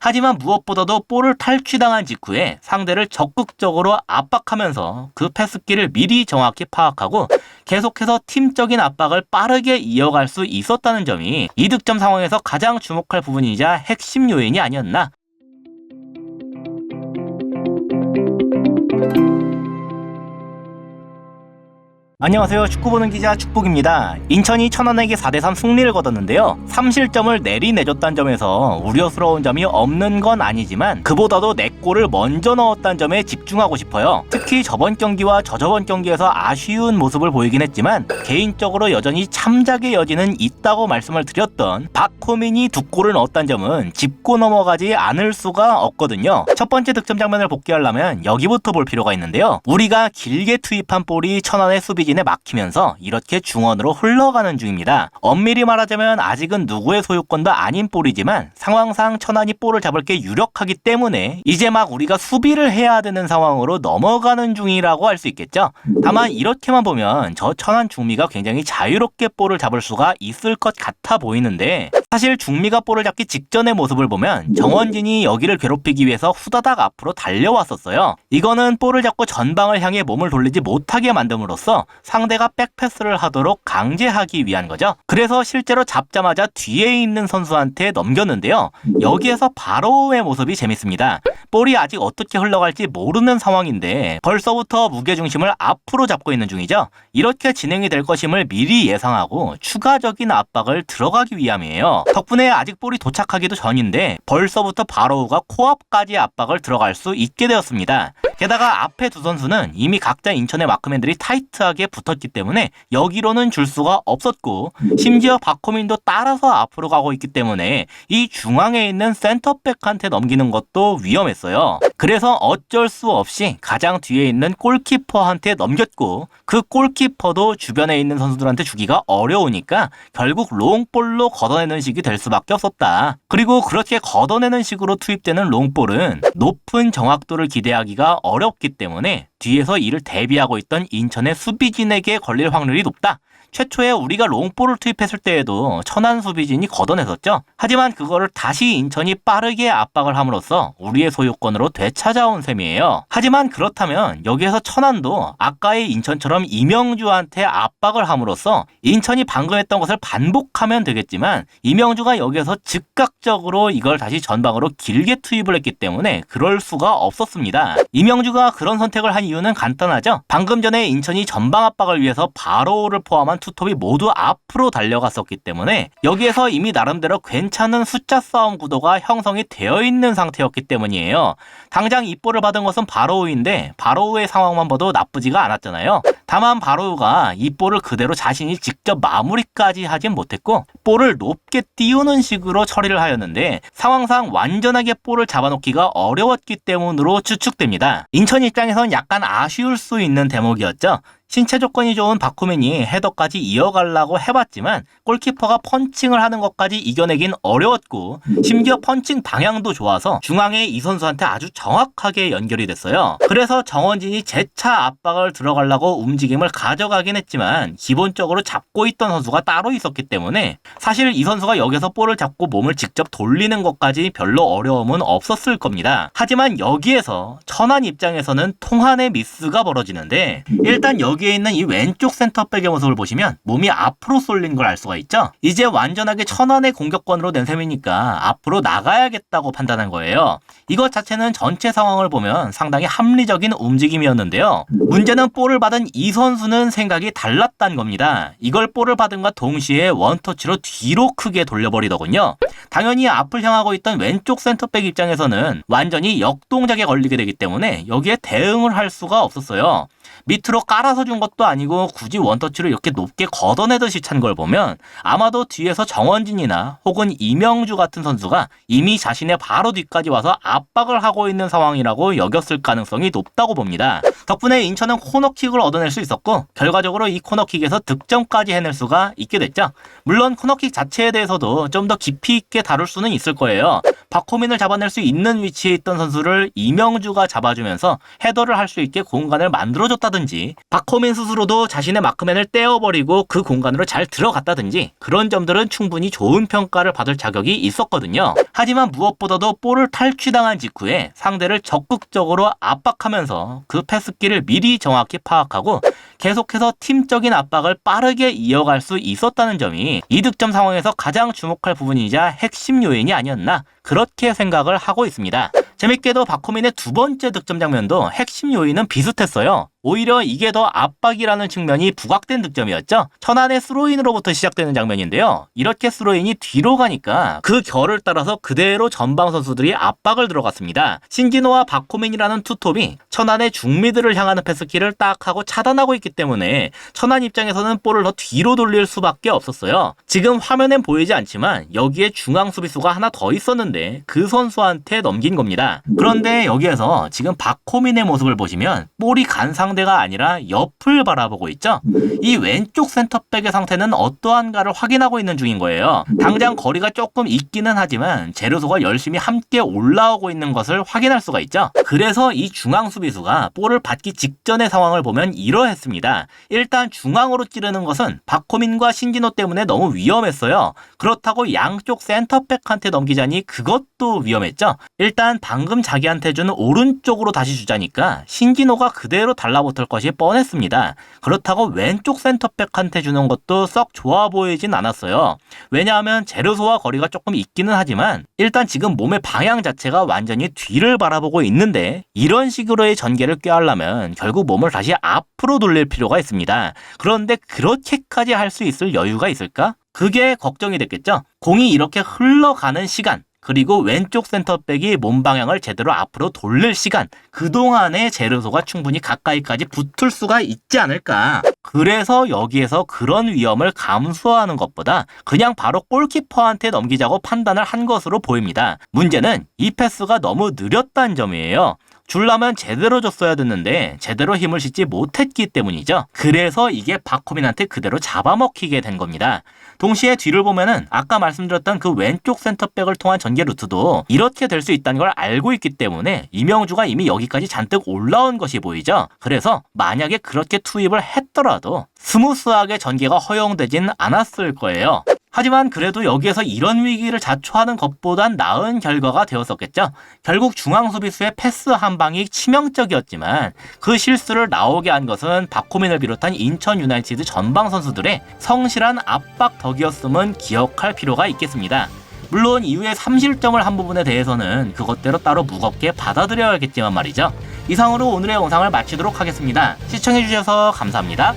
하지만 무엇보다도 볼을 탈취당한 직후에 상대를 적극적으로 압박하면서 그 패스기를 미리 정확히 파악하고 계속해서 팀적인 압박을 빠르게 이어갈 수 있었다는 점이 이 득점 상황에서 가장 주목할 부분이자 핵심 요인이 아니었나. 안녕하세요. 축구보는 기자 축복입니다. 인천이 천안에게 4대3 승리를 거뒀는데요. 3실점을 내리내줬다는 점에서 우려스러운 점이 없는 건 아니지만 그보다도 4골을 먼저 넣었다는 점에 집중하고 싶어요. 특히 저번 경기와 저저번 경기에서 아쉬운 모습을 보이긴 했지만 개인적으로 여전히 참작의 여지는 있다고 말씀을 드렸던 박호민이 2골을 넣었다는 점은 짚고 넘어가지 않을 수가 없거든요. 첫 번째 득점 장면을 복귀하려면 여기부터 볼 필요가 있는데요. 우리가 길게 투입한 볼이 천안의 수비진에 막히면서 이렇게 중원으로 흘러가는 중입니다. 엄밀히 말하자면 아직은 누구의 소유권도 아닌 볼이지만 상황상 천안이 볼을 잡을 게 유력하기 때문에 이제 막 우리가 수비를 해야 되는 상황으로 넘어가는 중이라고 할 수 있겠죠. 다만 이렇게만 보면 저 천안 중미가 굉장히 자유롭게 볼을 잡을 수가 있을 것 같아 보이는데 사실 중미가 볼을 잡기 직전의 모습을 보면 정원진이 여기를 괴롭히기 위해서 후다닥 앞으로 달려왔었어요. 이거는 볼을 잡고 전방을 향해 몸을 돌리지 못하게 만듦으로써 상대가 백패스를 하도록 강제하기 위한 거죠. 그래서 실제로 잡자마자 뒤에 있는 선수한테 넘겼는데요. 여기에서 바로의 모습이 재밌습니다. 볼이 아직 어떻게 흘러갈지 모르는 상황인데 벌써부터 무게중심을 앞으로 잡고 있는 중이죠. 이렇게 진행이 될 것임을 미리 예상하고 추가적인 압박을 들어가기 위함이에요. 덕분에 아직 볼이 도착하기도 전인데 벌써부터 바로우가 코앞까지 압박을 들어갈 수 있게 되었습니다. 게다가 앞에 두 선수는 이미 각자 인천의 마크맨들이 타이트하게 붙었기 때문에 여기로는 줄 수가 없었고 심지어 박호민도 따라서 앞으로 가고 있기 때문에 이 중앙에 있는 센터백한테 넘기는 것도 위험했어요. 그래서 어쩔 수 없이 가장 뒤에 있는 골키퍼한테 넘겼고 그 골키퍼도 주변에 있는 선수들한테 주기가 어려우니까 결국 롱볼로 걷어내는 식이 될 수밖에 없었다. 그리고 그렇게 걷어내는 식으로 투입되는 롱볼은 높은 정확도를 기대하기가 어렵기 때문에 뒤에서 이를 대비하고 있던 인천의 수비진에게 걸릴 확률이 높다. 최초에 우리가 롱볼을 투입했을 때에도 천안 수비진이 걷어냈었죠. 하지만 그거를 다시 인천이 빠르게 압박을 함으로써 우리의 소유권으로 되찾아온 셈이에요. 하지만 그렇다면 여기에서 천안도 아까의 인천처럼 이명주한테 압박을 함으로써 인천이 방금 했던 것을 반복하면 되겠지만 이명주가 여기에서 즉각적으로 이걸 다시 전방으로 길게 투입을 했기 때문에 그럴 수가 없었습니다. 이명주가 그런 선택을 한 이유는 간단하죠. 방금 전에 인천이 전방 압박을 위해서 바로우를 포함한 투톱이 모두 앞으로 달려갔었기 때문에 여기에서 이미 나름대로 괜찮은 숫자 싸움 구도가 형성이 되어 있는 상태였기 때문이에요. 당장 이 볼을 받은 것은 바로우인데 바로우의 상황만 봐도 나쁘지가 않았잖아요. 다만 바로우가 이 볼을 그대로 자신이 직접 마무리까지 하진 못했고 볼을 높게 띄우는 식으로 처리를 하였는데 상황상 완전하게 볼을 잡아놓기가 어려웠기 때문으로 추측됩니다. 인천 입장에선 약간 아쉬울 수 있는 대목이었죠. 신체 조건이 좋은 박호민이 헤더까지 이어가려고 해봤지만 골키퍼가 펀칭을 하는 것까지 이겨내긴 어려웠고 심지어 펀칭 방향도 좋아서 중앙에 이 선수한테 아주 정확하게 연결이 됐어요. 그래서 정원진이 재차 압박을 들어가려고 움직임을 가져가긴 했지만 기본적으로 잡고 있던 선수가 따로 있었기 때문에 사실 이 선수가 여기서 볼을 잡고 몸을 직접 돌리는 것까지 별로 어려움은 없었을 겁니다. 하지만 여기에서 천안 입장에서는 통한의 미스가 벌어지는데 일단 여기에 있는 이 왼쪽 센터백의 모습을 보시면 몸이 앞으로 쏠린 걸 알 수가 있죠. 이제 완전하게 천안의 공격권으로 낸 셈이니까 앞으로 나가야겠다고 판단한 거예요. 이것 자체는 전체 상황을 보면 상당히 합리적인 움직임이었는데요. 문제는 볼을 받은 이 선수는 생각이 달랐다는 겁니다. 이걸 볼을 받은과 동시에 원터치로 뒤로 크게 돌려버리더군요. 당연히 앞을 향하고 있던 왼쪽 센터백 입장에서는 완전히 역동작에 걸리게 되기 때문에 여기에 대응을 할 수가 없었어요. 밑으로 깔아서 준 것도 아니고 굳이 원터치로 이렇게 높게 걷어내듯이 찬 걸 보면 아마도 뒤에서 정원진이나 혹은 이명주 같은 선수가 이미 자신의 바로 뒤까지 와서 압박을 하고 있는 상황이라고 여겼을 가능성이 높다고 봅니다. 덕분에 인천은 코너킥을 얻어낼 수 있었고 결과적으로 이 코너킥에서 득점까지 해낼 수가 있게 됐죠. 물론 코너킥 자체에 대해서도 좀 더 깊이 있게 다룰 수는 있을 거예요. 박호민을 잡아낼 수 있는 위치에 있던 선수를 이명주가 잡아주면서 헤더를 할 수 있게 공간을 만들어줬던 떴다든지 박호민 스스로도 자신의 마크맨을 떼어버리고 그 공간으로 잘 들어갔다든지 그런 점들은 충분히 좋은 평가를 받을 자격이 있었거든요. 하지만 무엇보다도 볼을 탈취당한 직후에 상대를 적극적으로 압박하면서 그 패스길을 미리 정확히 파악하고 계속해서 팀적인 압박을 빠르게 이어갈 수 있었다는 점이 이 득점 상황에서 가장 주목할 부분이자 핵심 요인이 아니었나 그렇게 생각을 하고 있습니다. 재밌게도 박호민의 두 번째 득점 장면도 핵심 요인은 비슷했어요. 오히려 이게 더 압박이라는 측면이 부각된 득점이었죠. 천안의 스로인으로부터 시작되는 장면인데요. 이렇게 스로인이 뒤로 가니까 그 결을 따라서 그대로 전방 선수들이 압박을 들어갔습니다. 신진호와 박호민이라는 투톱이 천안의 중미들을 향하는 패스키를 딱 하고 차단하고 있기 때문에 천안 입장에서는 볼을 더 뒤로 돌릴 수밖에 없었어요. 지금 화면엔 보이지 않지만 여기에 중앙 수비수가 하나 더 있었는데 그 선수한테 넘긴 겁니다. 그런데 여기에서 지금 박호민의 모습을 보시면 볼이 간 상대가 아니라 옆을 바라보고 있죠. 이 왼쪽 센터백의 상태는 어떠한가를 확인하고 있는 중인 거예요. 당장 거리가 조금 있기는 하지만 제르소가 열심히 함께 올라오고 있는 것을 확인할 수가 있죠. 그래서 이 중앙 수비수가 볼을 받기 직전의 상황을 보면 이러했습니다. 일단 중앙으로 찌르는 것은 박호민과 신진호 때문에 너무 위험했어요. 그렇다고 양쪽 센터백한테 넘기자니 그것도 위험했죠. 일단 방금 자기한테 준 오른쪽으로 다시 주자니까 신진호가 그대로 달라붙을 것이 뻔했습니다. 그렇다고 왼쪽 센터백한테 주는 것도 썩 좋아 보이진 않았어요. 왜냐하면 제르소와 거리가 조금 있기는 하지만 일단 지금 몸의 방향 자체가 완전히 뒤를 바라보고 있는데 이런 식으로의 전개를 꾀하려면 결국 몸을 다시 앞으로 돌릴 필요가 있습니다. 그런데 그렇게까지 할 수 있을 여유가 있을까? 그게 걱정이 됐겠죠. 공이 이렇게 흘러가는 시간 그리고 왼쪽 센터백이 몸 방향을 제대로 앞으로 돌릴 시간 그동안에 제르소가 충분히 가까이까지 붙을 수가 있지 않을까. 그래서 여기에서 그런 위험을 감수하는 것보다 그냥 바로 골키퍼한테 넘기자고 판단을 한 것으로 보입니다. 문제는 이 패스가 너무 느렸다는 점이에요. 줄라면 제대로 줬어야 됐는데 제대로 힘을 싣지 못했기 때문이죠. 그래서 이게 박호민한테 그대로 잡아먹히게 된 겁니다. 동시에 뒤를 보면은 아까 말씀드렸던 그 왼쪽 센터백을 통한 전개 루트도 이렇게 될 수 있다는 걸 알고 있기 때문에 이명주가 이미 여기까지 잔뜩 올라온 것이 보이죠. 그래서 만약에 그렇게 투입을 했더라도 스무스하게 전개가 허용되진 않았을 거예요. 하지만 그래도 여기에서 이런 위기를 자초하는 것보단 나은 결과가 되었었겠죠. 결국 중앙 수비수의 패스 한 방이 치명적이었지만 그 실수를 나오게 한 것은 박호민을 비롯한 인천 유나이티드 전방 선수들의 성실한 압박 덕이었음은 기억할 필요가 있겠습니다. 물론 이후에 3실점을 한 부분에 대해서는 그것대로 따로 무겁게 받아들여야겠지만 말이죠. 이상으로 오늘의 영상을 마치도록 하겠습니다. 시청해주셔서 감사합니다.